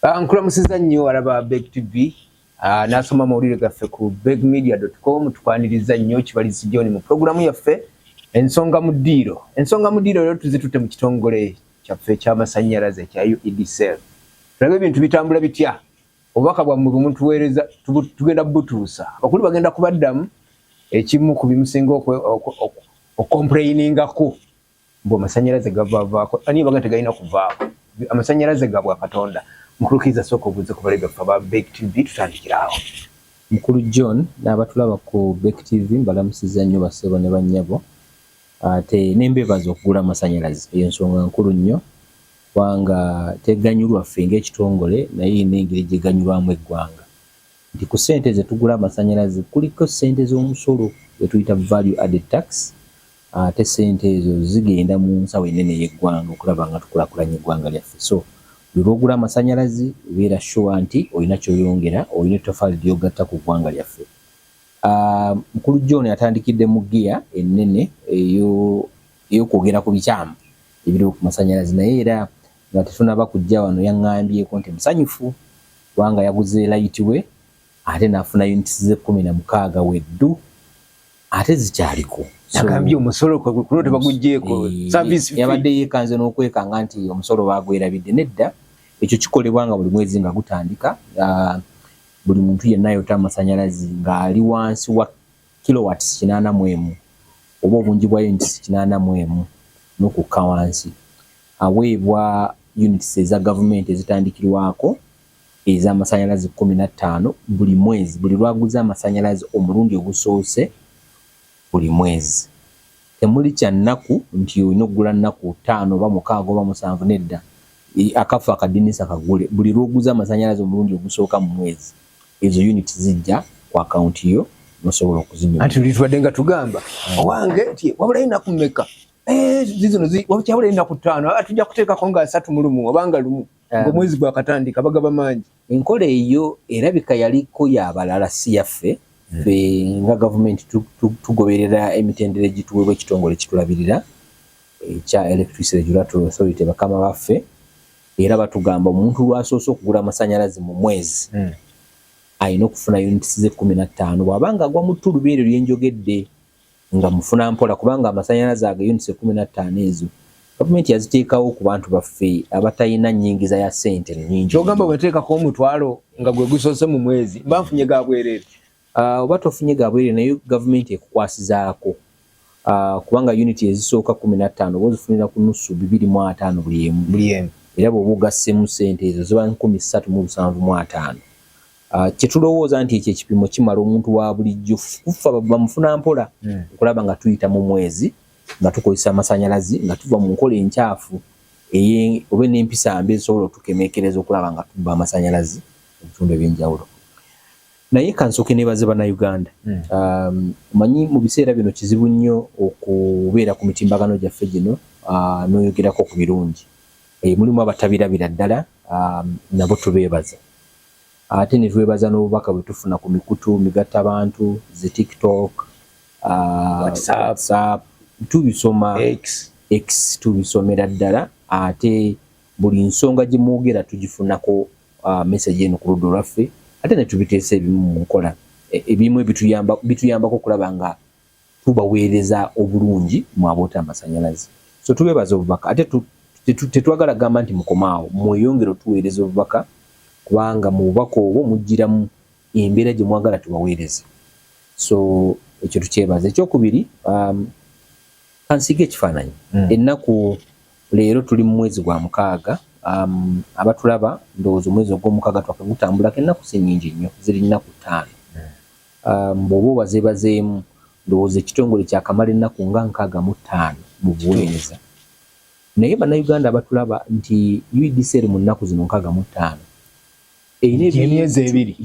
Nkulamusiza nnyo alaba Beg TV nasoma mawulire gaffe ku begmedia.com tukwaniriza nnyo kibalizi John mu programu yaffe ensonga mu ddiiro. Ensonga mu ddiiro lero tuzitutte mu kitongole kyaffe ky'amasannyalaze kya UEDCL. Tulabe ebintu bitambula bitya obubaka bwammwe bwe mutuweereza tugenda butuusa. Abakulu bagenda kubaddamu ekimu ku bimusinga okomplainingako mbu amasannyalaze gavaavaako ani bagenda tegalina kuvaako amasannyalaze ga bwa Katonda. Mukulukiza soko obuze kubalega faba Beg TV tutandikirawo. Mukulu John n'abatulaba ku Beg TV mbalamusiza nnyo basebo ne bannyabo ate n'embebaza okugula amasannyalaze eyo nsonga nkulu nnyo kubanga teganyulwa ffe ng'ekitongole naye n'engeri gye ganyulwamu eggwanga nti ku ssente ze tugula amasannyalaze kuliko ssente z'omusolo we tuyita value added tax ate ssente ezo zigenda mu nsawo ennene y'eggwanga okulaba nga tukulakulanya eggwanga lyaffe. So lwogula amasannyalaze beera sure nti olina kyoyongera olina ettoffaali ly'ogatta ku ggwanga lyaffe. Mukulu John atandikidde mu giya ennene ey'okwogera ku bikyamu ebiriwo ku masannyalaze naye era nga tetunaba kujja wano yaŋŋambyeko nti musanyufu kubanga yaguze layiti we ate n'afuna units ze 16 weddu ate zikyaliko. Agambye omusolo kulo tebagugyeko service fee yabadde yeekanze n'okwekanga nti omusolo bagwerabidde nedda ekyo kikolebwa nga buli mwezi nga gutandika buli muntu yenna ayota amasannyalaze ng'ali wansi wa kilowatts 81 oba obungi bwa units 81 n'okukka wansi aweebwa units eza gavumenti ezitandikirwako ez'amasannyalaze 15 buli mwezi buli lwaguza amasannyalaze omulundi ogusoose buli mwezi. Temuli kya nnaku nti olina okugula nnaku 5 oba 6 oba 7 nedda akafu akadinisa kagule buli lwoguza amasannyalaze omulundi ogusooka mu mwezi ezo units zijja ku akaunti yo nosobola okuzinywa. Ati tulitwadde nga tugamba owange nti wabula inaku mmeka zino wakyabula inaku 5 atujja kuteekako nga 3 obanga lumu ng'omwezi gwakatandika bagaba mangi. Enkola eyo erabika yaliko y'abalala si yaffe ffe nga gavumenti tugoberera emitendera egituweebwa ekitongole kitulabirira ekya Electricity Regulatory Authority bakama baffe era batugamba omuntu lwasoose okugula amasannyalaze mu mwezi alina okufuna units ze 15 bw'abanga agwa mu ttulubi eryo lyenjogedde nga mufuna mpola kubanga amasannyalaze ago units 15 ezo gavumenti yaziteekawo ku bantu baffe abatalina nnyingiza ya ssente nnyingi. Kyogamba bweteekako omutwalo nga gwe gusoose mu mwezi banfunye ga bwereere oba tofunye ga bwereere naye gavumenti ekukwasizaako kubanga unit ezisooka 15 oba ozifunira ku nusu 250 buli emu era bw'oba ogassemu ssente ezo ziba 375. Kyetulowooza nti ekyo ekipimo kimala omuntu wa bulijjo kufa bamufuna mpola okulaba nga tuyita mu mwezi nga tukozesa amasannyalaze nga tuva mu nkola enkyafu oba n'empisa mbi ezisobola otukemeekereza okulaba nga tubba amasannyalaze mu bitundu ebyenjawulo. Naye kansooke neebaze bannayuganda manyi mu biseera bino kizibu nnyo okubeera ku mitimbagano gyaffe gino n'oyogerako ku birungi mulimu abatabirabira ddala nabo tubeebaza ate ne twebaza n'obubaka bwe tufuna ku mikutu migattabantu zi TikTok WhatsApp tubisoma X tubisomera ddala ate buli nsonga gye mwogera tugifunako message eno ku ludda lwaffe ate ne tubiteesa ebimu mu nkola ebimu bituyambako okulaba nga tubaweereza obulungi mu aboota amasannyalaze. So tubeebaza obubaka ate tetwagala gamba nti mukomaawo mweyongere otuweereza obubaka kubanga mu bubaka obwo mugiramu embeera gye mwagala tubaweereze. So ekyo tukyebaza. Ekyokubiri kansiga ekifaananyi ennaku leero tuli mu mwezi gwa 6 abatulaba ndowooza omwezi ogw'omukaaga twakagutambulako ennaku si nnyingi nnyo ziri nnaku 5 bw'oba obazeebazeemu ndowooza ekitongole kyakamala ennaku nga 65 mu buweereza naye bannayuganda abatulaba nti UEDCL mu nnaku zino 65 emyezi ebiri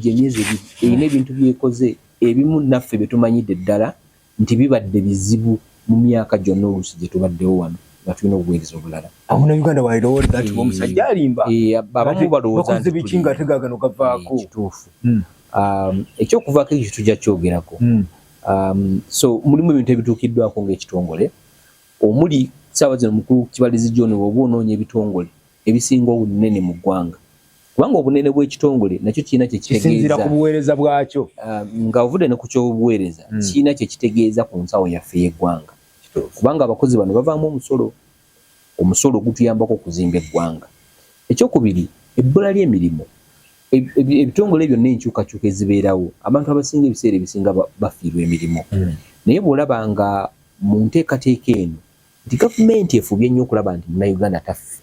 erina ebintu byekoze ebimu naffe bye tumanyidde ddala nti bibadde bizibu mu myaka gyonna oluusi gye tubaddewo wano nga tulina obuweereza obulala. Munnayuganda bw'alowooza nti omusajja alimba abamu balowooza nti biki nga tegagano gavaako kituufu. Ekyokuvaako ekyo tujja kyogerako. So mulimu ebintu ebituukiddwako ng'ekitongole omuli ssaawa zino mukulu Kibalizi John bw'oba onoonya ebitongole ebisinga obunene mu ggwanga kubanga obunene bw'ekitongole nakyo kiina kye kitegeeza kisinziira ku buweereza bwakyo nga ovudde ne ku ky'obuweereza kiina kye kitegeeza ku nsawo yaffe y'eggwanga kubanga abakozi bano bavaamu omusolo gutuyambako okuzimba eggwanga. Ekyokubiri, ebbula ly'emirimu. Ebitongole byonna enkyukakyuka ezibeerawo abantu abasinga ebiseera ebisinga bafiirwa emirimu. Naye bw'olaba nga mu nteekateeka eno nti gavumenti efubye nnyo okulaba nti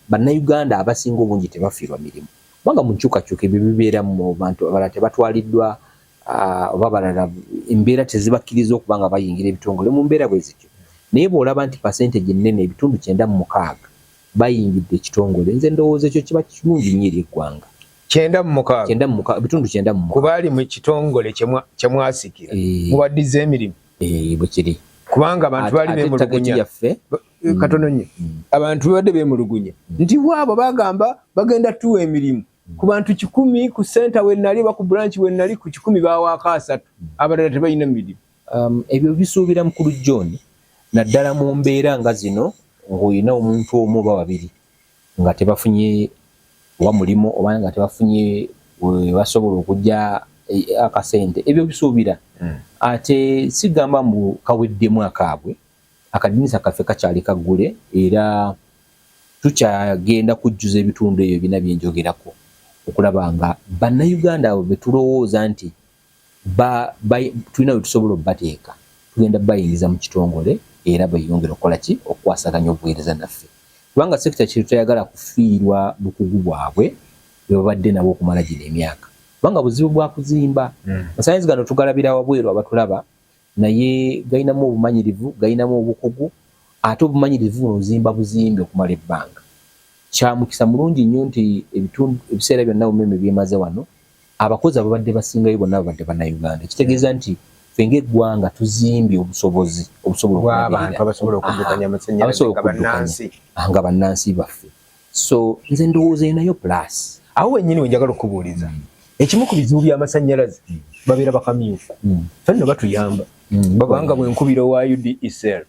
bannayuganda abasinga obungi tebafiirwa mirimu kubanga mu nkyukakyuka ebyo bibeeramu bantu abalala tebatwaliddwa oba abalala embeera tezibakkiriza okuba nga bayingira ebitongole mu mbeera bwe zityo. Naye bw'olaba nti percentage ennene ebitundu 96 bayingidde ekitongole nze ndowooza ekyo kiba kirungi nnyo eri eggwanga. 96 bitundu 96 kubaali mu kitongole kyemwasikira mubaddiza emirimu bwe kiri kubanga abantu bali beemulugunya katono nnyo abantu babadde beemulugunya nti waabo bagamba bagenda tuwa emirimu ku bantu 10 ku center we nali ba ku branch we nali ku 10 bawaako 3 abalala tebalina mirimu. Ebyo bisuubira mukulu John naddala mu mbeera nga zino ng'olina omuntu omu oba babiri nga tebafunye wa mulimu oba nga tebafunye basobola okujja akasente ebyo bisuubira. Ate sigamba mbu kaweddemu akaabwe akadinisa kaffe kakyali kaggule era tukyagenda kujjuza ebitundu ebyo bina byenjogerako okulaba nga bannayuganda abo betulowooza nti tulina bwe tusobola obbateeka tugenda bayingiza mu kitongole era bayongera okukola ki okukwasaganya obuweereza naffe kubanga sekita kyetu tayagala kufiirwa bukugu bwabwe bwe babadde nabo okumala gino emyaka kubanga buzibu bwa kuzimba amasannyalaze gano tugalabira wabweru abatulaba naye gayinamu obumanyirivu gayinamu obukugu ate obumanyirivu buno ozimba buzimbe okumala ebbanga. Kyamukisa mulungi nnyo nti ebiseera byonna bumeme byemaze wano abakozi ababadde basingayo bonna babadde bannayuganda kitegeeza nti ffe ng'eggwanga tuzimbye obusobozi bw'abantu abasobola okuddukanya amasannyalaze nga bannansi baffe. So nze ndowooza enayo plus awo wennyini we njagala okubuuliza ekimu ku bizibu by'amasannyalaze babeera bakamyufu ffe nno batuyamba babanga bwenkubira owa UDSL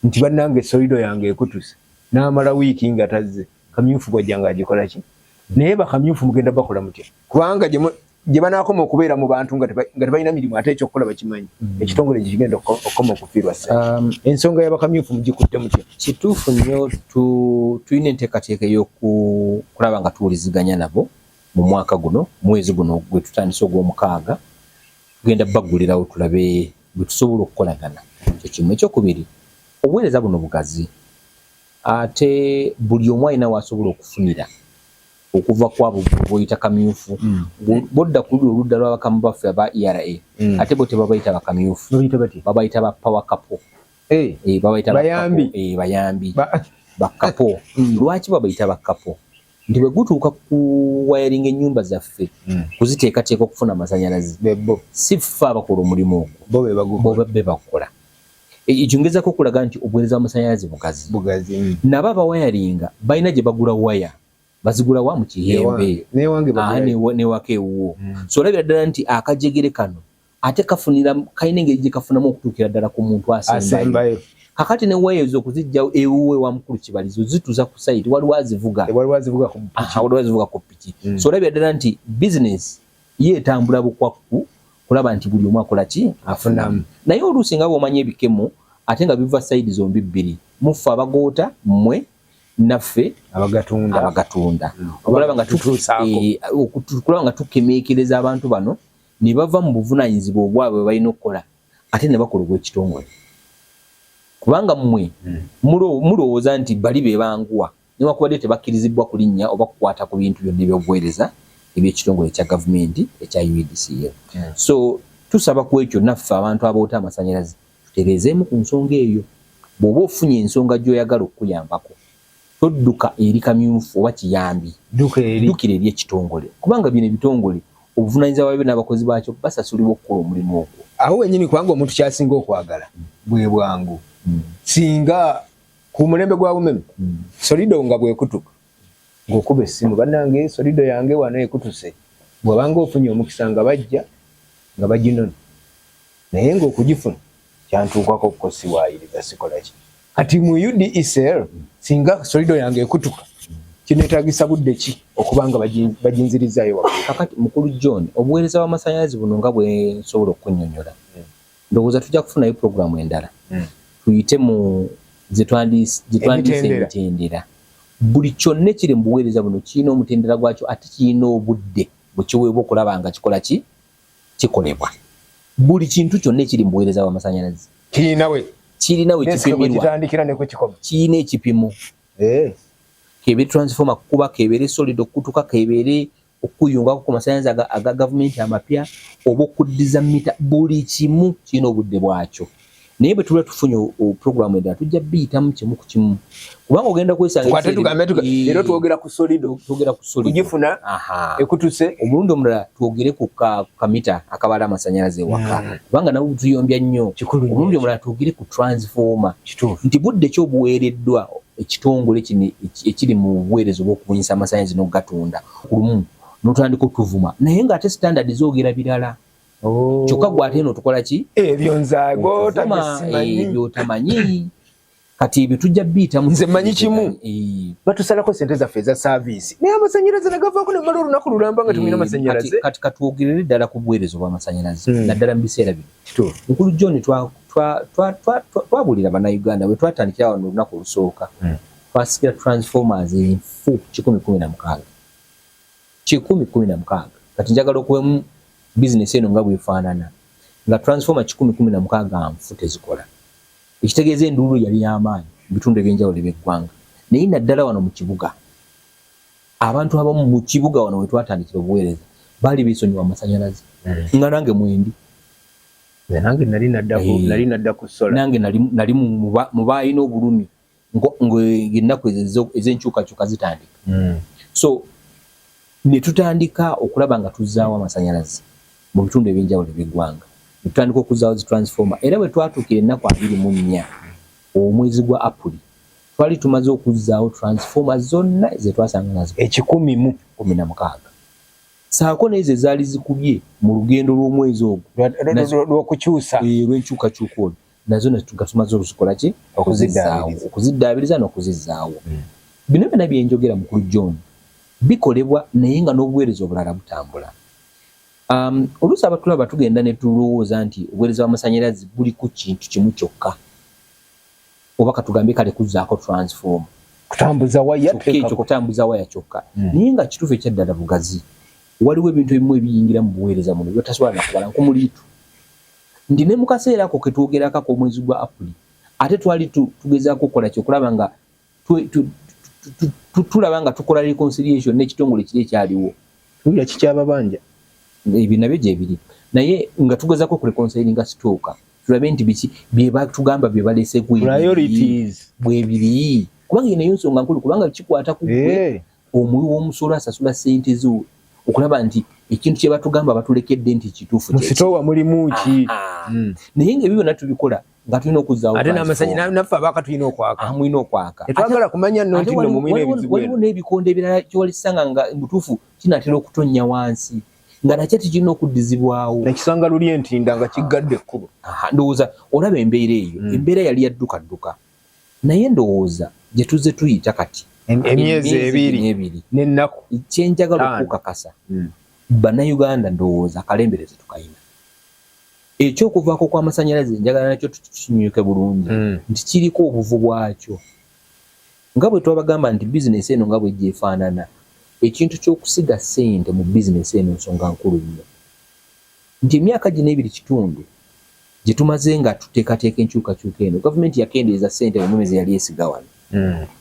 nti bannange solido yange ekutuse n'amala wiiki nga tazze kamyufu gwajjanga agikola ki naye bakamyufu mugenda bakola mutya kubanga gye banaakoma okubeera mu bantu nga tebalina mirimu ate ekyokukola bakimanyi ekitongole kigenda okukoma okufiirwa ensonga y'abakamyufu mugikutte mutya. Kituufu nnyo tulina enteekateeka ey'okulaba nga tuwuliziganya nabo mu mwaka guno mwezi guno gwe tutandise ogw'omukaaga tugenda baggulirawo tulabe bwe tusobola okukolagana. Ekyo kimu. Ekyokubiri obuweereza buno bugazi ate buli omu alina waasobola okufunira okuva kwabo boyita kamyufu bodda ku oludda lw'abakamu baffe aba ERA ate bo tebabayita bakamyufu babayita ba power couple babayita bayambi bakapo. Lwaki babayita bakapo? Nti bwe gutuuka ku wiring ennyumba zaffe kuziteekateeka okufuna amasannyalaze si ffe abakola omulimu ogwo bo be bakola. Ekyo ngezako okulaga nti obuweereza bw'amasannyalaze bugazi nabo abawayaringa balina gye bagula waya bazigula wa mu kiyembe newaka ewuwo. So olabira ddala nti akajegere kano ate kafunira kalina engeri gye kafunamu okutuukira ddala ku muntu asembayo. Kakati ne waya ezo okuzijja ewuwe wa mukulu Kibalizo zituza ku site waliwo azivuga ku piki. So olabira ddala nti business yeetambula bukwakku kulaba nti buli omu akola ki afunamu. Naye oluusi nga bw'omanya ebikemo ate nga biva sayidi zombi bbiri muffe abagoota mmwe naffe abagatunda okulaba nga tukemeekereza abantu bano ne bava mu buvunaanyizibwa obwabwe balina okukola ate ne bakola obw'ekitongole kubanga mmwe mulowooza nti bali be banguwa newankubadde tebakkirizibbwa kulinnya oba kukwata ku bintu byonna ebyobuweereza eby'ekitongole ekya gavumenti ekya UDCL. So tusaba ku ekyo naffe abantu aboota amasannyalaze tutereezeemu ku nsonga eyo. Bw'oba ofunye ensonga gy'oyagala okuyambako todduka eri kamyufu oba kiyambi ddukira eri ekitongole kubanga bino ebitongole obuvunaanyizibwa bwabyo n'abakozi baakyo basasulibwa okukola omulimu ogwo. Awo wennyini kubanga omuntu kyasinga okwagala bwe bwangu singa ku mulembe gwa bumeme solido nga bwekutuka ng'okuba essimu bannange solido yange wano ekutuse bw'obanga ofunye omukisa nga bajja nga baginona naye ng'okugifuna kyantuukako okukosiwaayiriza sikola ki. Kati mu UDSL singa solido yange ekutuka kinetagisa budde ki okubanga bajinzirizaayo waggulu. Kakati mukulu John obuweereza bw'amasannyalaze buno nga bwe nsobola okunnyonnyola ndowooza tujja kufunayo puroguramu endala tuyite mu gye twandise emitendera. Buli kyonna ekiri mu buweereza buno kirina omutendera gwakyo ate kirina obudde bwe kiweebwa okulaba nga kikola ki kikolebwa. Buli kintu kyonna ekiri mu buweereza bw'amasannyalaze kirinawe ekipimirwa, kirina ekipimo. Kebere transformer kuba kebere solid okutuka kebere okuyungako ku masannyalaze aga gavumenti amapya oba okuddiza mita, buli kimu kirina obudde bwakyo. Naye bwe tuba tufunye puroguramu endala tujja biyitamu kimu ku kimu kubanga ogenda kwesanga era twogera ku solido kugifuna ekutuse omulundi omulala twogere ku kamita akabala amasannyalaze ewaka kubanga nabo tuyombya nnyo. Omulundi omulala twogere ku transformer nti budde ki obuweereddwa ekitongole kino ekiri mu buweereza bw'okubunyisa amasannyalaze n'okugatunda kulumu n'otandika okutuvuma naye ng'ate standard zoogera birala. Kyokka gwe ate eno tukola ki? Ebyo nzaago tamanyi kati ebyo tujja biyitamu. Nze manyi kimu batusalako sente zaffe eza saavisi naye amasannyalaze nagavaako ne mmala olunaku lulamba nga tumina amasannyalaze. Kati katwogerere ddala ku buweereza bw'amasannyalaze naddala mu biseera bino. Nkulu John twabulira bannayuganda bwe twatandikira wano olunaku olusooka twasikira transformers enfu 116 kati njagala okuwemu bizinesi eno nga bwefaanana nga transformer 116 nfu tezikola. Ekitegeeza enduulu yali y'amaanyi mu bitundu ebyenjawulo by'eggwanga naye naddala wano mu kibuga abantu abamu mu kibuga wano we twatandikira obuweereza baali beesonyiwa amasannyalaze nga nange mwendi. Nange nali nadda ku sola. Nange nali mu baayina obulumi ng'ennaku ez'enkyukakyuka zitandika. So ne tutandika okulaba nga tuzzaawo amasannyalaze mu bitundu ebyenjawulo by'eggwanga. Ne tutandika okuzzaawo zi transformer era bwe twatuukira ennaku 24 omwezi gwa Apuli twali tumaze okuzzaawo transformer zonna ze twasanga nazo 116. Saako n'ezo ezaali zikubye mu lugendo lw'omwezi ogwo lw'okukyusa lw'enkyukakyuka olwo nazo ne tumaze okuzikola ki okuziddaabiriza n'okuzizzaawo. Bino byonna bye njogera mukulu John bikolebwa naye nga n'obuweereza obulala butambula. Oluusi abatulaba tugenda ne tulowooza nti obuweereza bw'amasannyalaze buli ku kintu kimu kyokka oba katugambe kale kuzzaako transformer kutambuza waya kyokka naye nga kituufu ekyaddala bugazi. Waliwo ebintu ebimu ebiyingira mu buweereza muno byotasobola nakubala nk'omuliitu nti ne mu kaseera ako ke twogerakako omwezi gwa Apuli ate twali tugezaako okukola kyokulaba nga tulaba nga tukola reconciliation n'ekitongole kiri ekyaliwo tuwulira kikyababanja ebyo nabyo gye biri naye nga tugezaako okureconcilinga sitooka tulabe nti biki bye batugamba bye balese bwe biri kubanga nayo nsonga nkulu kubanga kikwata ku gwe omuwi w'omusolo asasula ssente zo okulaba nti ekintu kye batugamba batulekedde nti kituufu musitoowa mulimu ki naye nga ebyo byonna tubikola nga tulina okuzzaawo ate n'amasannyalaze naffe abaaka tulina okwaka tetwagala kumanya nno nti nno mumina ebizibu waliwo n'ebikondo ebirala kyewalisanga nga mutuufu kinaatera okutonnya wansi nga nakyo tikirina okuddizibwawo nekisanga luli entinda nga kiggadde ekkubo. Ndowooza olaba embeera eyo embeera yali yaddukadduka naye ndowooza gye tuzze tuyita kati emyezi ebiri n'ennaku kyenjagala okukakasa bannayuganda ndowooza akalembereze tukayina ekyokuvaako kw'amasannyalaze njagala nakyo tukinyuke bulungi nti kiriko obuvu bwakyo nga bwe twabagamba nti bizinesi eno nga bwejja efaanana ekintu ky'okusiga ssente mu bizinesi eno nsonga nkulu nnyo nti emyaka gino 2.5 gye tumaze nga tuteekateeka enkyukakyuka eno gavumenti yakendeeza ssente mu mwezi yali esiga wano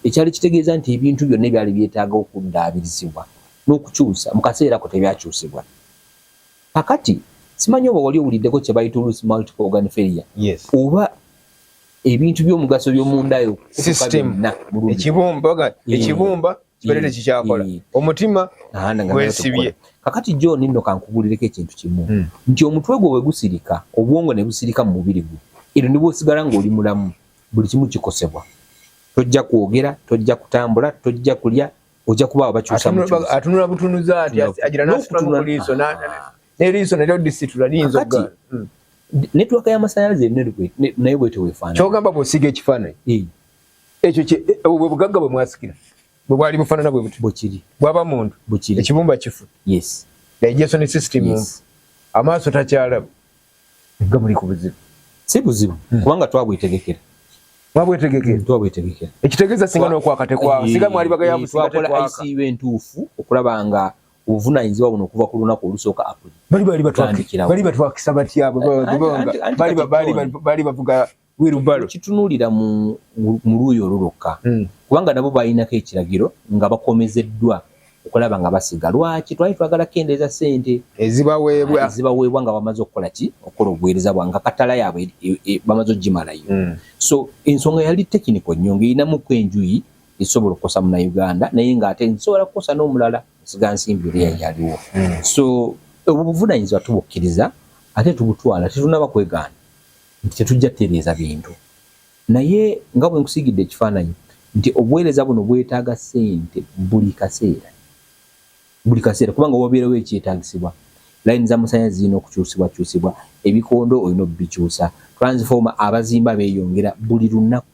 ekyali kitegeeza nti ebintu byonna ebyali byetaaga okuddaabirizibwa n'okukyusa mu kaseera ako tebyakyusibwa. Kakati simanyi oba wali owuliddeko kye bayita oluusi multiple organ failure oba ebintu by'omugaso by'omundayo ekibumba kibeerete kikyakola omutima gwesibye. Kakati John nno kankugulireko ekintu kimu nti omutwe gwe bwe gusirika obwongo ne busirika mu mubiri gwo ero ne bw'osigala ng'oli mulamu buli kimu kikosebwa. Tojja kwogera, tojja kutambula, tojja kulya, ojja kuba abakyusa mu kyusa. Atunula butunuza ati agira n'asitula mu liiso n'eriiso nalyo disitula liyinza okugaana. Netiwaka y'amasannyalaze naye bwe teweefaanana. Kyogamba bw'osiga ekifaananyi ekyo bwe bugagga bwe mwasikira bwe bwali bufaanana bwe buti bukiri bwaba muntu bukiri ekibumba kifu yes digestion system yes amaaso takyalaba nga muli ku buzibu si buzibu kubanga twabwetegekera twabwetegekera ekitegeeza singa n'okwakatekwa singa mwali bagaya businga twakola ICU entuufu okulaba nga obuvunaanyizibwa buno okuva ku lunaku olusooka April bali batwakisa batya bali bavuga wirubalo kitunuulira mu luuyi olulokka kubanga nabo balinako ekiragiro nga bakomezeddwa okulaba nga basiga lwaki twali twagala kendeeza ssente ezibaweebwa nga bamaze okukola ki okukola obuweereza bwange nga katala yaabwe bamaze okugimalayo so ensonga yali tekiniko nnyo ng'erinamuko enjuyi esobola okukosa Munnayuganda naye ng'ate nsobola kukosa n'omulala siga nsimbi oli yaliwo so obuvunaanyizibwa tubukkiriza ate tubutwala tetunaba kwegaana nti tetujja kutereeza bintu naye nga bwe nkusigidde ekifaananyi nti obuweereza buno bwetaaga ssente buli kaseera kubanga wabeerawo ekyetaagisibwa layini z'amasannyalaze zirina okukyusibwa ebikondo olina obikyusa transformer abazimba beeyongera buli lunaku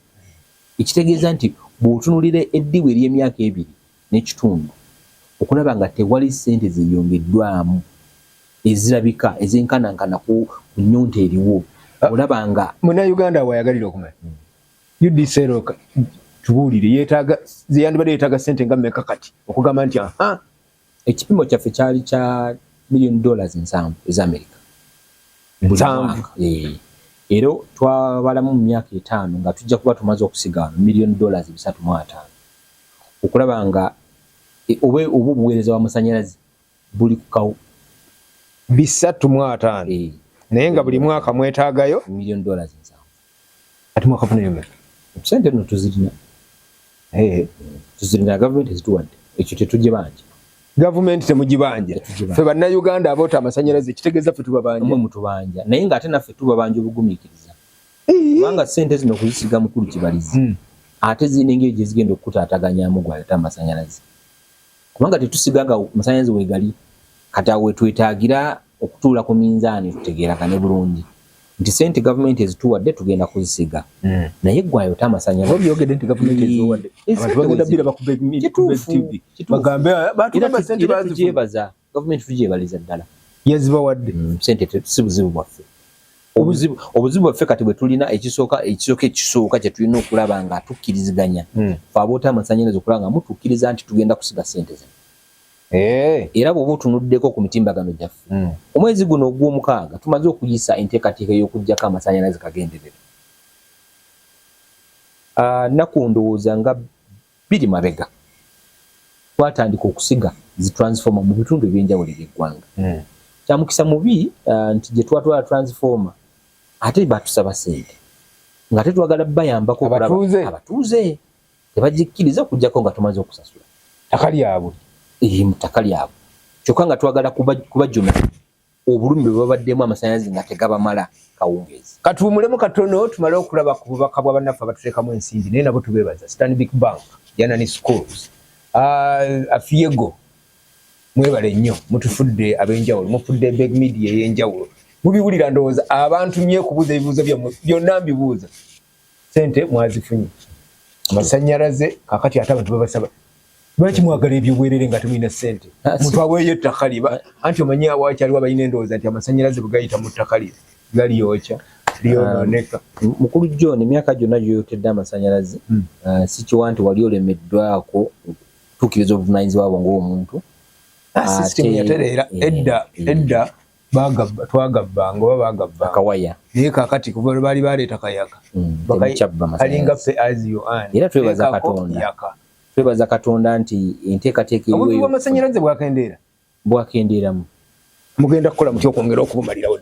ekitegeeza nti bw'otunulira eddibu ery'emyaka 2 n'ekitundu okulaba nga tewali ssente zeeyongeddwamu ezirabika ezenkanankana ku nnyonta eriwo olaba nga Munnayuganda wayagalira okumanya UDCL tubuulire ziyandibadde yeetaaga ssente nga mmeka kati okugamba nti ekipimo kyaffe kyali kya $7 ez'Amerika era twabalamu mu myaka 5 nga tujja kuba tumaze okusiga $3.35 okulaba nga obuweereza bw'amasannyalaze buli kukawo 3.5 naye nga buli mwaka mwetaagayo $7 ati mwaka funayo sente no tuzirina gavumenti ezituwadde ekyo tetujje banje gavumenti temugibanja ffe bannayuganda aboota amasannyalaze kitegeeza ffe tubabanja mutubanja naye ng'ate naffe tubabanja obugumiikiriza kubanga ssente zino okuzisiga mukulu kibalizi ate zirina engeri gye zigenda okukutaataganyamu gwayota amasannyalaze kubanga tetusiganga amasannyalaze weegali kati awo wetwetaagira okutuula ku minzaani tutegeeragane bulungi nti ssente gavumenti ezituwadde tugenda kuzisiga naye gwayota amasannyalaze obyogedde nti gavumenti eziwadde abantu bagenda bbira bakube TV bagambe batugamba ssente bazitujeebaza gavumenti tujeebaliza ddala yazibawadde ssente si buzibu bwaffe obuzibu bwaffe kati bwe tulina ekisooka kye tulina okulaba nga tukkiriziganya fe aboota amasannyalaze okulaba nga mutukkiriza nti tugenda kusiga ssente zino era bw'oba otunuddeko ku mitimbagano gyaffe omwezi guno ogw'omukaaga tumaze okuyisa enteekateeka y'okuggyako amasannyalaze kagenderera nnaku ndowooza nga 2 mabega twatandika okusiga zi transformer mu bitundu ebyenjawulo eby'eggwanga kyamukisa mubi nti gye twatwala transformer ate batusaba ssente nga tetwagala bayambako abatuuze tebagikkiriza okuggyako nga tumaze okusasula ttaka lyabwe mu ttaka lyabwe kyokka nga twagala kubajjuma obulumi bwe babaddemu amasannyalaze nga tegabamala kawungeezi katuwumulemu katono tumale okulaba ku bubaka bwa bannaffe abatuteekamu ensimbi naye nabo tubeebaza Stanbic Bank Janani Schools Afiego mwebale nnyo mutufudde ab'enjawulo mufudde Big Media ey'enjawulo mubiwulira ndowooza abantu nnyo okubuuza ebibuuzo byammwe byonna mbibuuza ssente mwazifunye amasannyalaze kaakati ate abantu babasaba lwaki mwagala ebyobwerere nga temulina ssente muntu aweeyo ettaka lye anti omanyi awakyaliwo abalina endowooza nti amasannyalaze bwe gayita mu ttaka lye galiyokya lyonooneka mukulu John emyaka gyonna gyoyotedde amasannyalaze si kiwa nti wali olemeddwako tuukiriza obuvunaanyizibwa bwo ng'omuntu sisitemu yatereera edda twagabbanga oba bagabbanga akawaya naye kaakati kuba baali baleeta kayaga kalinga ffe azio era twebaza Katonda nti enteekateeka obubi bw'amasannyalaze bwakendeeramu mugenda kukola mutya okwongera okubumalirawo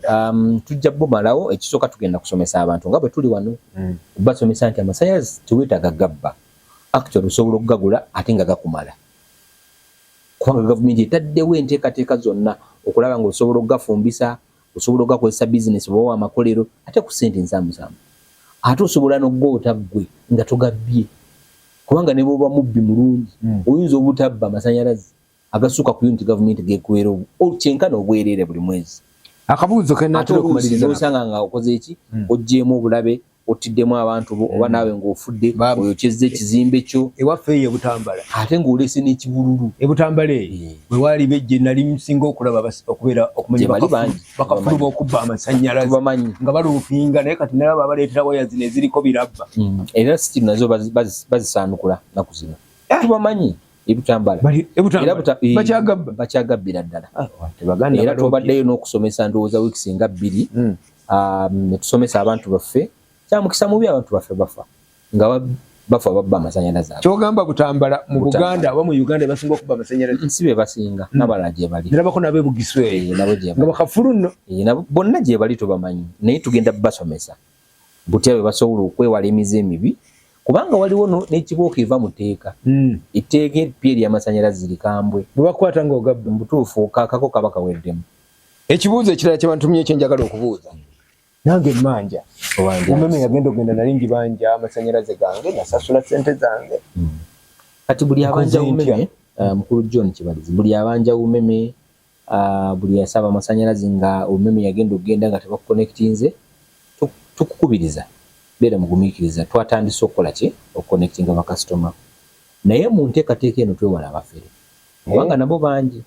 tujja bumalawo ekisooka tugenda kusomesa abantu nga bwe tuli wano basomesa nti amasannyalaze teweetaaga gabba actually osobola okugagula ate nga gakumala kubanga gavumenti etaddewo enteekateeka zonna okulaba nga osobola okugafumbisa osobola okugakozesa bizinesi oba amakolero ate ku ssente nsaamusaamu ate osobola n'okugoota ggwe nga togabbye kubanga ne bw'oba mubbi mulungi oyinza obutabba amasannyalaze agasuka ku unit gavumenti geekuweera kyenkana obwereere buli mwezi akabuuzo kenatera okumaliriza osanga nga okoze eki oggyemu obulabe otiddemu abantu oba naawe ng'ofudde oyokyezza ekizimbe kyo ewaffe ye Butambala ate ng'olese n'ekibululu Butambala bwe wali bejje nali musinga okulaba okubeera okumanya bakafuluma okubba amasannyalaze nga baluukinga naye kati nalaba baleetera waya zino eziriko birabba era sikiri nazo bazisaanukula naku zino tubamanyi Butambala bakyagabbira ddala era tubaddeyo n'okusomesa ndowooza wiiki nga 2 ne tusomesa abantu baffe kyamukisa mubi abantu baffe bafa nga bafa babba amasannyalaze kyogamba Butambala mu Buganda oba mu Uganda basinga okubba amasannyalaze nsi be basinga n'abalala gye bali nerabako nabe Bugiswe nabo gye nga bakafulu nno bonna gye bali tubamanyi naye tugenda basomesa butya bwe basobola okwewala emize emibi kubanga waliwo n'ekibooko eva mu tteeka etteeka epya ery'amasannyalaze likambwe bwe bakwata ng'ogabba mu butuufu kakako kaba kaweddemu. Ekibuuzo ekirala kye bantumye kye njagala okubuuza nange mmanja umeme yagenda ogenda nali njibanja amasannyalaze gange nasasula ssente zange kati buli abanja umeme mukulu John Kibalizi buli abanja umeme buli yasaba amasannyalaze nga umeme yagenda ogenda nga tebakuconnectinze tukukubiriza beera mugumiikiriza twatandise okukola ki okuconnectinga bakasitoma naye mu nteekateeka eno twewala abafere kubanga nabo bangi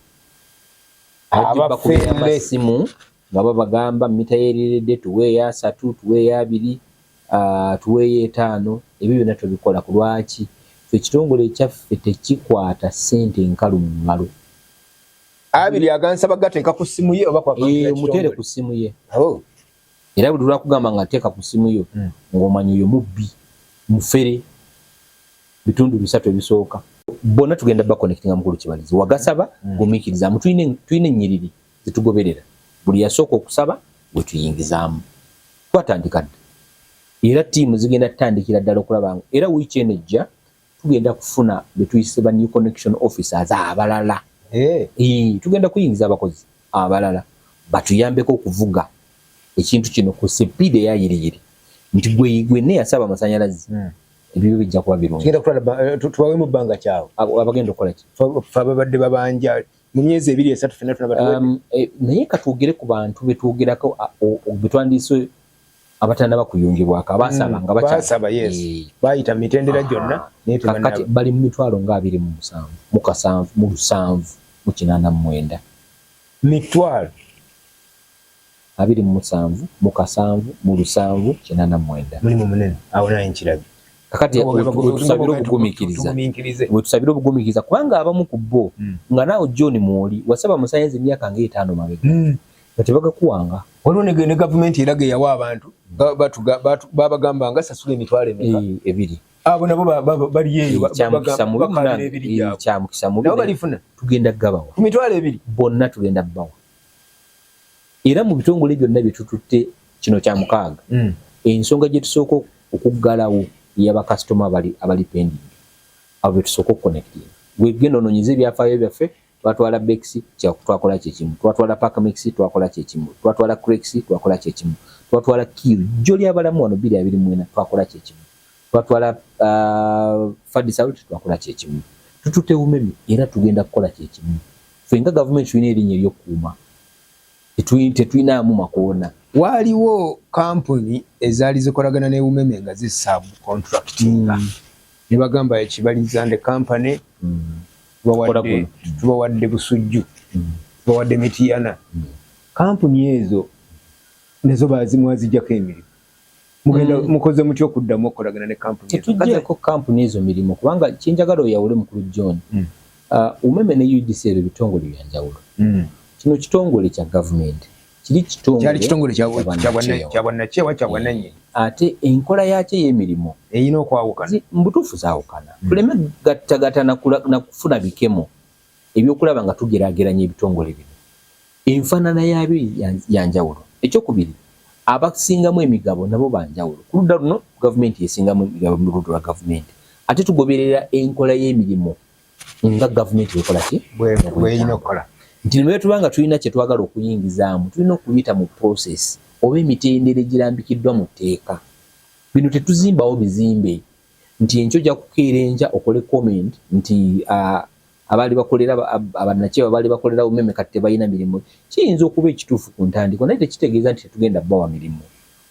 abafere amasimu nga babagamba mita yeeriredde tuweeyo 3 tuweeyo 2 tuweeyo 5 ebyo byonna tubikola ku lwaki ffe ekitongole ekyaffe tekikwata ssente nkalu mu ngalo abiri agansaba gateeka ku ssimu ye oba mutere ku ssimu ye era buli lwakugamba nga teeka ku ssimu yo ng'omanyi oyo mubbi mufere bitundu 3 ebisooka bonna tugenda bakonectinga mukulu Kibalizi wagasaba gumiikirizamu tulina ennyiriri zitugoberera buli yasooka okusaba bwe tuyingizaamu twatandika dda era ttiimu zigenda tutandikira ddala okulaba era wiiki eno ejja tugenda kufuna be tuyise ba new connection officers abalala tugenda kuyingiza abakozi abalala batuyambeko okuvuga ekintu kino ku sipiidi eyayiriyiri nti gwe neyasaba amasannyalaze ebyo bijja kuba birungi tubawe mu bbanga kyawe abagenda okukola ki ababadde babanja mu myezi 2-3 ffenna tunabadde naye katwogere ku bantu betwogerako betwandiise abatanda bakuyungibwako abasaba nga bakyasaba bayita mitendera gyonna kati bali mu mitwalo nga 27 mu 7 mu 89 mitwalo 27 mu 7 mu 89 mulimu munene awo naye nkirabi kakati tusabira obugumiikiriza kubanga abamu ku bo nga naawe John Mwoli wasaba amasannyalaze emyaka nga 5 mabega nga tebagakuwanga waliwo ne gavumenti eraga yawa abantu babagamba nga sasula emitwalo emeka 2 abo nabo bali eyo kyamukisa mubi nabo balifuna tugenda gabawa ku mitwalo 2 bonna tugenda bawa era mu bitongole byonna byetututte kino kya 6 ensonga gye tusooka okuggalawo y'abakasitoma abali pending abo tusooka okuconnecting wegenda ononyiza ebyafaayo byaffe twatwala Bex twakola kyekimu twatwala Parkamex twakola kyekimu twatwala Crex twakola kyekimu twatwala Kiru joli abalamu wano 224 twakola kyekimu twatwala Fadisalt twakola kyekimu tututte umeme era tugenda kukola kyekimu ffe nga gavumenti tulina erinnya ery'okukuuma tetuyinaamu makoona waliwo kampuni ezaali zikolagana ne umeme nga zisubcontractinga ne bagamba Ekibalizi and company tubawadde Busujju tubawadde Mityana kampuni ezo nezo mwazijjako emirimu mugenda mukoze mutya okuddamu okukolagana ne kampuni tetujjako kampuni ezo mirimu kubanga kyenjagala oyawule mukulu John umeme ne UDC ebyo bitongole byanjawulo kino kitongole kya gavumenti kiri kitongole kyabwannannyini ate enkola yakyo y'emirimu eyina okwawukana mbutuufu zaawukana tuleme gattagata na kufuna bikemo ebyokulaba nga tugeraageranya ebitongole bino enfaanana yaabyo yanjawulo ekyokubiri abasingamu emigabo nabo banjawulo ku ludda luno gavumenti esingamu emigabo mu ludda lwa gavumenti ate tugoberera enkola y'emirimu nga gavumenti ekola ki bweyina okukola nti ne tubanga tulina kye twagala okuyingizaamu tulina okuyita mu process oba emitendera egirambikiddwa mu tteeka bino tetuzimbawo bizimbe nti enkyo ojja kukeera enkya okole comment nti abaali bakolera abannakyewa baali bakolera umeme kati tebalina mirimu kiyinza okuba ekituufu ku ntandikwa naye tekitegeeza nti tetugenda bbawa mirimu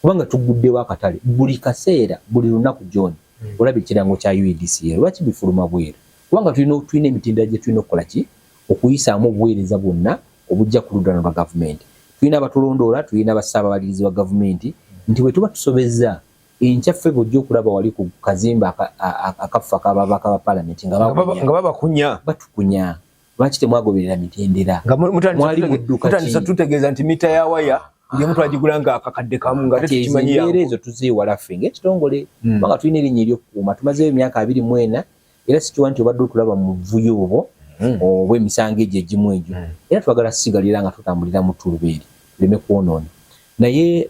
kubanga tuguddewo akatale buli kaseera buli lunaku John olabye ekirango kya UEDCL lwaki bifuluma bweru kubanga tulina emitendera gye tulina okukola ki okuyisaamu obuweereza bwonna obujja ku ludda lwa gavumenti tulina abatulondoola tulina abasaababalirizi wa gavumenti nti bwe tuba tusobezza enkyaffe bw'ojja okulaba wali ku kazimba akafa k'ababaka ba paalamenti nga babakunya batukunya lwaki temwagoberera mitendera mutandisa tutegeeza nti mita ya waya buli muntu agigula nga akakadde kamu nga tekimanyi embeera ezo tuziiwala ffe ng'ekitongole kubanga tulina erinnya ery'okukuuma tumazeeyo emyaka 24 era sikiwa nti obadde otulaba mu vuyo obwo oba emisango egyo egimu egyo era twagala sigalira nga tutambulira mu tulubeeri tuleme kwonoona naye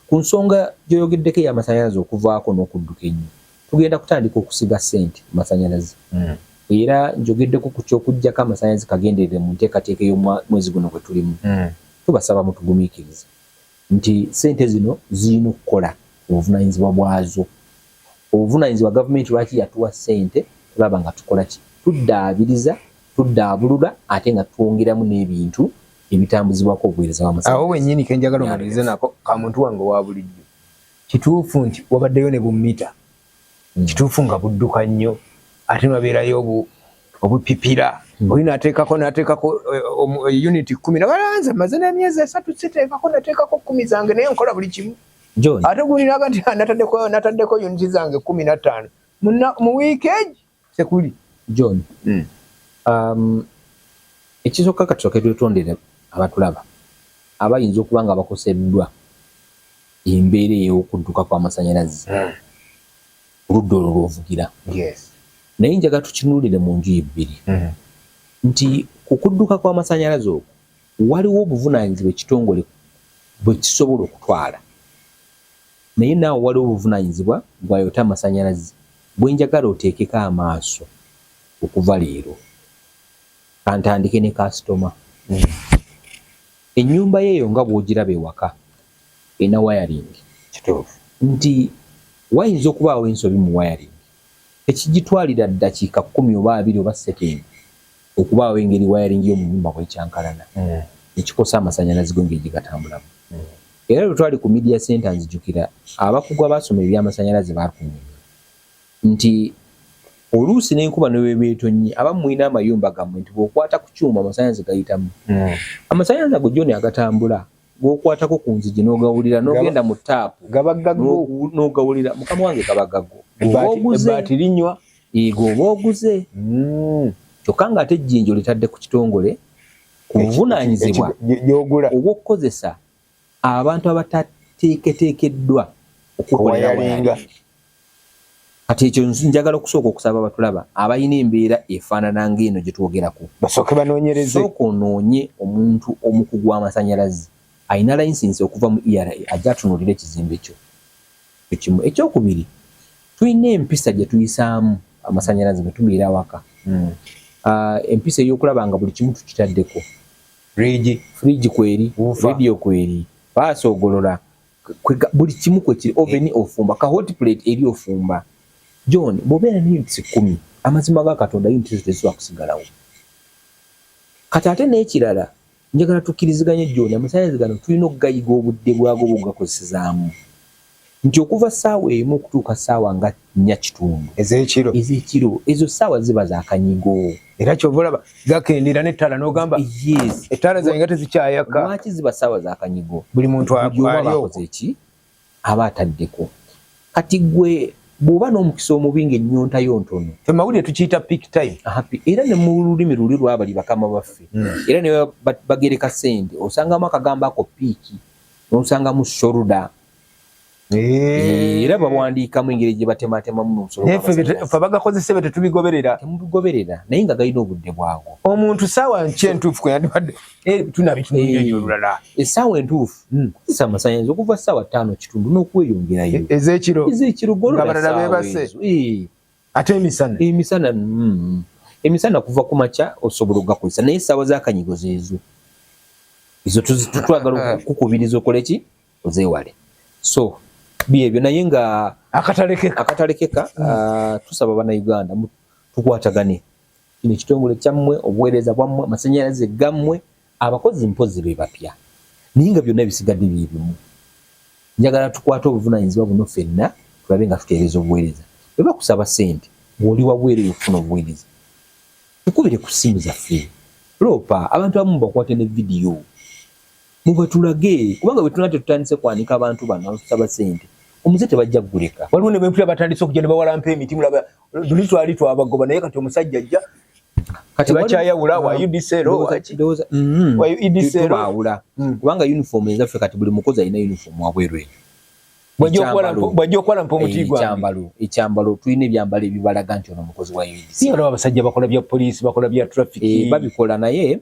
ku nsonga gyoyogeddeko ey'amasanyalaze okuvaako n'okudduka ennyo tugenda kutandika okusiga ssente mu masanyalaze era njogeddeko ku ky'okuggyako amasanyalaze kagenderere mu nteekateeka y'omwezi guno gwe tulimu tubasaba mutugumiikirize nti ssente zino zirina okukola obuvunaanyizibwa bwazo obuvunaanyizibwa gavumenti lwaki yatuwa ssente tulaba nga tukola ki tuddaabiriza tuddaabulula ate nga twongeramu n'ebintu ebitambuzibwako obuweereza bw'amasanyalaze awo wennyini kenjagala omalirize nako ka muntu wange wa bulijjo kituufu nti wabaddeyo ne bummita kituufu nga budduka nnyo ate nabeerayo obupipira olina ateekako unit 10 nabalanza maze n'emyezi 3 siteekako nateekako 10 zange naye nkola buli kimu ate guliraga nti nataddeko unit zange 15 mu wiikeegi sekuli John ekisooka katusooke twetondere abatulaba abayinza okuba nga bakoseddwa embeera ey'okudduka kw'amasanyalaze oludda olwo lw'ovugira naye njaga tukinuulire mu nju ebbiri nti ku kudduka kw'amasanyalaze okwo waliwo obuvunaanyizibwa ekitongole bwe kisobola okutwala naye naawe waliwo obuvunaanyizibwa bwayota amasanyalaze bwe njagala oteekeko amaaso okuva leero kantandike ne kasitoma ennyumba yeeyo nga bw'ogiraba ewaka ena wayaringi nti wayinza okubaawo ensobi mu wayaringi tekigitwalira ddakiika 10 oba 2 oba 7 okubaawo engeri wayaringi y'omu nnyumba bw'ekyankalana ekikosa amasanyalaze go ngeri gatambulamu era lwe twali ku media center nzijukira abakugu abaasoma eby'amasanyalaze baakunyumya nti oluusi n'enkuba ne weebeetonnye abamu mulina amayumba gammwe nti bw'okwata ku kyuma amasanyalaze gayitamu amasanyalaze ago gyoni agatambula bw'okwatako ku nzigi n'ogawulira n'ogenda mu taapu n'ogawulira mukama wange gabagago ebbaati linywa ego oba oguze kyokka nga ate ejjinjo litadde ku kitongole ku buvunaanyizibwa obw'okukozesa abantu abatateeketeekeddwa okukolera kati ekyo njagala okusooka okusaba abatulaba abalina embeera efaanana ng'eno gye twogerako basooke banoonyereze sooka onoonye omuntu omukugu w'amasanyalaze alina layisinsi okuva mu ERA ajja atunuulira ekizimbe kyo ekimu ekyokubiri tulina empisa gye tuyisaamu amasanyalaze bwe tubeera awaka empisa ey'okulaba nga buli kimu tukitaddeko fridge kweri radio kweri paasi ogolola buli kimu kwekiri oven ofumba ka hot plate eri ofumba John bw'obeera ne units 10 amazima ga Katonda units tezisobola kusigalawo kati ate n'ekirala njagala tukkiriziganye John amasanyalaze gano tulina okugayiga obudde bwago bw'ogakozesezaamu nti okuva ssaawa emu okutuuka ssaawa nga 4 ez'ekiro ezo ssaawa ziba za kanyigo era kyova olaba gakendera n'ettaala n'ogamba ettaala zange nga tezikyayaka lwaki ziba ssaawa za kanyigo buli muntu akoze eki aba ataddeko kati gwe bw'oba n'omukisa omubi ng'ennyonta yo ntono ffe mawulire tukiyita peak time era ne mu lulimi luli lwabali bakama baffe era ne bagereka ssente osangamu akagambo ako piiki n'osangamu shoulder era bawandiikamu engeri gye batematemamu n'omusolo ffe bagakozese be tetubigoberera naye nga galina obudde bwago omuntu ssaawa nki entuufu kwe yandibadde tunabitunyonyo olulala essaawa entuufu kozesa amasanyalaze okuva ssaawa 5:30 n'okweyongerayo ez'ekiro golola beebase ate emisana kuva ku makya osobola okugakozesa naye essaawa z'akanyigo zeezo ezo tutwagala okukukubiriza okole ki ozeewale so byebyo naye nga akatalekeka tusaba bannayuganda tukwatagane kino ekitongole kyammwe obuweereza bwammwe amasanyalaze gammwe abakozi mpozi be bapya naye nga byonna bisigadde byebimu njagala tukwata obuvunaanyizibwa buno ffenna tulabe nga tuteereza obuweereza. Bwe bakusaba ssente ng'oli wabwereyo okufuna obuweereza, tukubire ku ssimu zaffe. Loopa abantu abamu bakwate ne vidiyo muba tulage, kubanga bwe tunate tutandise kwanika abantu bano abatusaba ssente omuze tebajja kuguleka. Waliwo ne bempulira batandise okugenda bawalampa emiti mulaba luli twali twabagoba naye kati omusajja ajja kati bakyayawula wa UDCero wa UDCero baawula kubanga uniform ezaffe kati buli mukozi alina uniform wabweru. Bwajja okwalampa omuti gwange ekyambalo tulina ebyambalo ebibalaga nti ono mukozi wa UDC. Si waliwo abasajja bakola bya poliisi bakola bya traffic babikola naye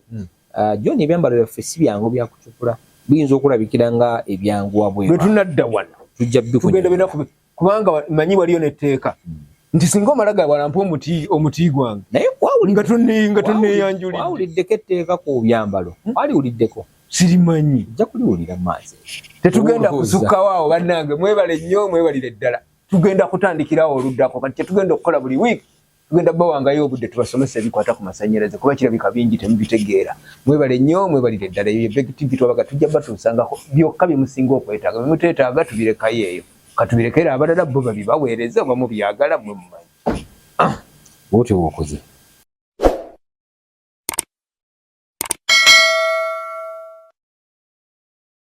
John ebyambalo byaffe si byangu byakucukula biyinza okulabikira nga ebyangu wabweru. Bwe tunadda wano tujja tugenda kubanga manyi waliyo netteeka nti singa omalaga walampa omuti gwange naye nga tonneeyanjulidde wawuliddeko etteeka ku byambalo waliwuliddeko sirimanyi ojja kuliwulira maazi. Tetugenda kusukkawo awo bannange, mwebale nnyo mwebalire ddala. Tugenda kutandikirawo oluddako kati tetugenda okukola buli wiiki, tugenda bawangayo obudde tubasomesa ebikwata ku masannyalaze kuba kirabika bingi temubitegeera. Mwebale nnyo mwebalire ddala, ebyo Big TV twabaga tujja batuusangako byokka bye musinga okwetaaga, bye muteetaaga tubirekayo eyo katubirekera abalala bo babibaweereza oba mubyagala mwe mumanyi. Bw'otyo bw'okoze